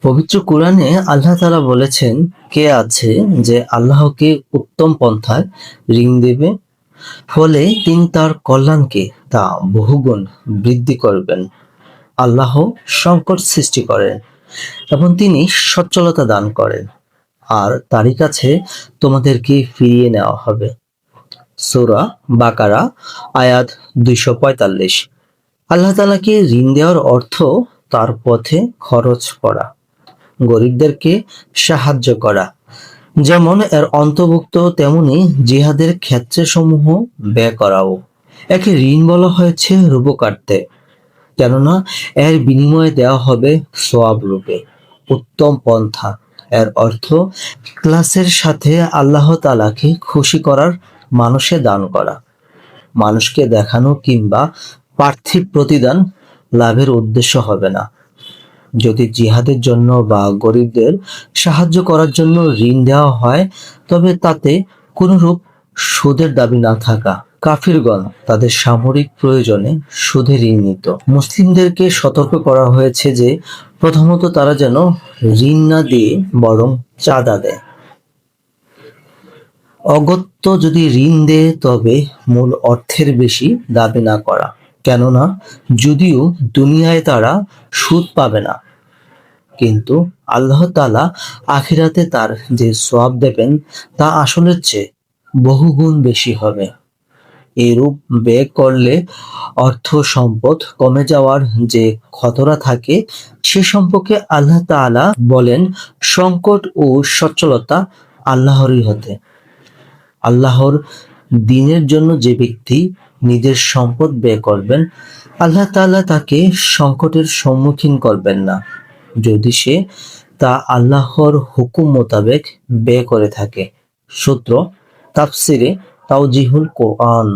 পবিত্র কোরআনে আল্লাহ তাআলা বলেছেন, কে আছে যে আল্লাহকে উত্তম পন্থায় ঋণ দেবে, ফলে তিনি তার কল্যাণকে তা বহুগুণ বৃদ্ধি করবেন। আল্লাহ সংকট সৃষ্টি করেন এবং তিনি সচ্ছলতা দান করেন, আর তারই কাছে তোমাদেরকে ফিরিয়ে নেওয়া হবে। সূরা বাকারা আয়াত 245। আল্লাহ তাআলাকে ঋণ দেওয়ার অর্থ তার পথে খরচ করা, গরিবদেরকে সাহায্য করা, যেমন এর অন্তর্ভুক্ত, তেমনি জিহাদের ক্ষেত্রসমূহ ব্যয় করাও। একে ঋণ বলা হয়েছে রূপকার্থে, কেননা এর বিনিময়ে দেওয়া হবে সওয়াব রূপে। উত্তম পন্থা এর অর্থ ইখলাসের সাথে আল্লাহ তাআলাকে খুশি করার মানুষে দান করা, মানুষকে দেখানো কিংবা পার্থিব প্রতিদান লাভের উদ্দেশ্য হবে না। যদি জিহাদের জন্য বা গরিবদের সাহায্য করার জন্য ঋণ দেওয়া হয়, তবে তাতে কোনরূপ সুদের দাবি না থাকা। কাফিরগণ তাদের সামরিক প্রয়োজনে সুদে ঋণ নিত। মুসলিমদেরকে সতর্ক করা হয়েছে যে প্রথমত তারা যেন ঋণ না দিয়ে বরং চাঁদা দেয়। অগত্য যদি ঋণ দেয় তবে মূল অর্থের বেশি দাবি না করা, কেননা যদিও দুনিয়ায় তারা সুদ পাবে না, কিন্তু আল্লাহ তাআলা আখিরাতে তার যে সওয়াব দেবেন তা আসলের চেয়ে বহুগুণ বেশি হবে। এরূপ ব্যয় করলে অর্থ সম্পদ কমে যাওয়ার যে খতরা থাকে সে সম্পর্কে আল্লাহ তাআলা বলেন, সংকট ও সচ্ছলতা আল্লাহরই হতে। আল্লাহর দ্বীনের জন্য যে ব্যক্তি নিজের সম্পদ ব্যয় করবেন, আল্লাহ তাআলা তাকে সংকটের সম্মুখীন করবেন না, যদি সে তা আল্লাহর হুকুম মোতাবেক ব্যয় করে থাকে। সূত্র তাফসিরে তাওজিহুল কোরআন।